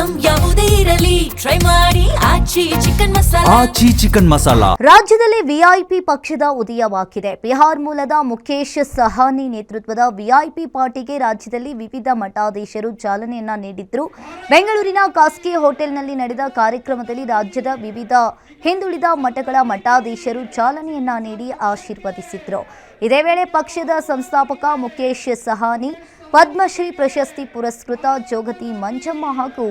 Item ಯಾವುದೇ ಇರಲಿ try ಮಾಡಿ ಆಚಿ ಚಿಕನ್ ಮಸಾಲಾ. ರಾಜ್ಯದಲ್ಲಿ ವಿಐಪಿ ಪಕ್ಷದ ಉದಯವಾಗಿದೆ. ಬಿಹಾರ್ ಮೂಲದ ಮುಖೇಶ್ ಸಹಾನಿ ನೇತೃತ್ವದ ವಿಐಪಿ ಪಾರ್ಟಿಗೆ ರಾಜ್ಯದಲ್ಲಿ ವಿವಿಧ ಮಠಾಧೀಶರು ಚಾಲನೆಯನ್ನ ನೀಡಿದ್ರು. ಬೆಂಗಳೂರಿನ ಖಾಸಗಿ ಹೋಟೆಲ್ನಲ್ಲಿ ನಡೆದ ಕಾರ್ಯಕ್ರಮದಲ್ಲಿ ರಾಜ್ಯದ ವಿವಿಧ ಹಿಂದುಳಿದ ಮಠಗಳ ಮಠಾಧೀಶರು ಚಾಲನೆಯನ್ನ ನೀಡಿ ಆಶೀರ್ವದಿಸಿದ್ರು. ಇದೇ ವೇಳೆ ಪಕ್ಷದ ಸಂಸ್ಥಾಪಕ ಮುಖೇಶ್ ಸಹಾನಿ, ಪದ್ಮಶ್ರೀ ಪ್ರಶಸ್ತಿ ಪುರಸ್ಕೃತ ಜೋಗತಿ ಮಂಜಮ್ಮ ಹಾಗೂ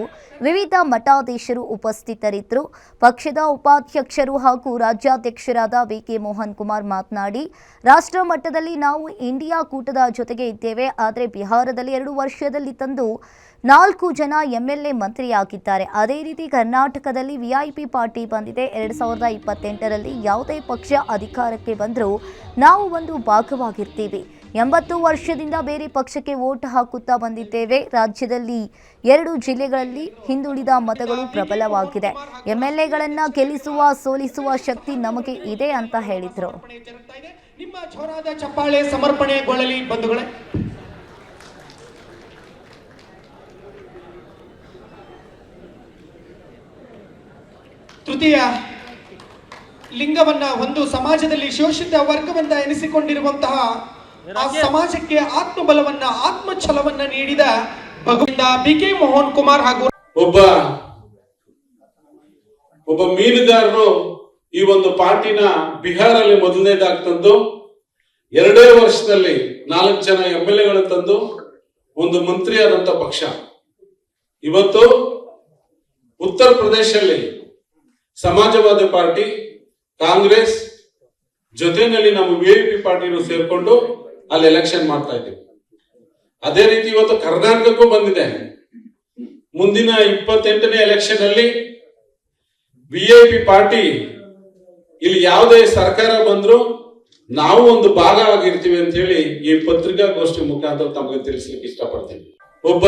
ವಿವಿಧ ಮಠಾಧೀಶರು ಉಪಸ್ಥಿತರಿದ್ದರು. ಪಕ್ಷದ ಉಪಾಧ್ಯಕ್ಷರು ಹಾಗೂ ರಾಜ್ಯಾಧ್ಯಕ್ಷರಾದ ವಿಕೆ ಮೋಹನ್ ಕುಮಾರ್ ಮಾತನಾಡಿ, ರಾಷ್ಟ್ರ ಮಟ್ಟದಲ್ಲಿ ನಾವು ಇಂಡಿಯಾ ಕೂಟದ ಜೊತೆಗೆ ಇದ್ದೇವೆ. ಆದರೆ ಬಿಹಾರದಲ್ಲಿ 2 ವರ್ಷದಲ್ಲಿ ತಂದು 4 ಜನ MLA ಮಂತ್ರಿಯಾಗಿದ್ದಾರೆ. ಅದೇ ರೀತಿ ಕರ್ನಾಟಕದಲ್ಲಿ ವಿಐಪಿ ಪಾರ್ಟಿ ಬಂದಿದೆ. 2028ರಲ್ಲಿ ಯಾವುದೇ ಪಕ್ಷ ಅಧಿಕಾರಕ್ಕೆ ಬಂದರೂ ನಾವು ಒಂದು ಭಾಗವಾಗಿರ್ತೀವಿ. 80 ವರ್ಷದಿಂದ ಬೇರೆ ಪಕ್ಷಕ್ಕೆ ವೋಟ್ ಹಾಕುತ್ತಾ ಬಂದಿದ್ದೇವೆ. ರಾಜ್ಯದಲ್ಲಿ 2 ಜಿಲ್ಲೆಗಳಲ್ಲಿ ಹಿಂದುಳಿದ ಮತಗಳು ಪ್ರಬಲವಾಗಿದೆ. MLAಗಳನ್ನು ಗೆಲ್ಲಿಸುವ ಸೋಲಿಸುವ ಶಕ್ತಿ ನಮಗೆ ಇದೆ ಅಂತ ಹೇಳಿದರು. ನಿಮ್ಮ ಜೋರಾದ ಚಪ್ಪಾಳೆ ಸಮರ್ಪಣೆಗೊಳ್ಳಲಿ ಬಂಧುಗಳೇ. ತೃತೀಯ ಲಿಂಗವನ್ನ ಒಂದು ಸಮಾಜದಲ್ಲಿ ಶೋಷಿತ ವರ್ಗವನ್ನ ಎನಿಸಿಕೊಂಡಿರುವಂತಹ ಆ ಸಮಾಜಕ್ಕೆ ಆತ್ಮಬಲವನ್ನ ಆತ್ಮಛಲವನ್ನ ನೀಡಿದ ಭಗವಂತ ಬಿಕೆ ಮೋಹನ್ ಕುಮಾರ್ ಹಾಗೂ ಒಬ್ಬ ಮೀನುಗಾರರು ಈ ಒಂದು ಪಾರ್ಟಿನ ಬಿಹಾರಲ್ಲಿ ಮೊದಲನೇದಾಗಿ ತಂದು 2 ವರ್ಷದಲ್ಲಿ 4 ಜನ MLAಗಳನ್ನು ತಂದು ಒಂದು ಮಂತ್ರಿಯಾದಂತ ಪಕ್ಷ. ಇವತ್ತು ಉತ್ತರ ಪ್ರದೇಶದಲ್ಲಿ ಸಮಾಜವಾದಿ ಪಾರ್ಟಿ, ಕಾಂಗ್ರೆಸ್ ಜೊತೆಯಲ್ಲಿ ನಮ್ಮ ವಿಐಪಿ ಪಾರ್ಟಿನೂ ಸೇರ್ಕೊಂಡು ಅಲ್ಲಿ ಎಲೆಕ್ಷನ್ ಮಾಡ್ತಾ ಇದ್ದೀವಿ. ಅದೇ ರೀತಿ ಇವತ್ತು ಕರ್ನಾಟಕಕ್ಕೂ ಬಂದಿದೆ. ಮುಂದಿನ 28ನೇ ಎಲೆಕ್ಷನ್ ಅಲ್ಲಿ ವಿಐಪಿ ಪಾರ್ಟಿ ಇಲ್ಲಿ ಯಾವುದೇ ಸರ್ಕಾರ ಬಂದ್ರು ನಾವು ಒಂದು ಭಾಗ ಆಗಿರ್ತೀವಿ ಅಂತ ಹೇಳಿ ಈ ಪತ್ರಿಕಾಗೋಷ್ಠಿ ಮುಖಾಂತರ ತಮಗೆ ತಿಳಿಸ್ಲಿಕ್ಕೆ ಇಷ್ಟಪಡ್ತೀನಿ. ಒಬ್ಬ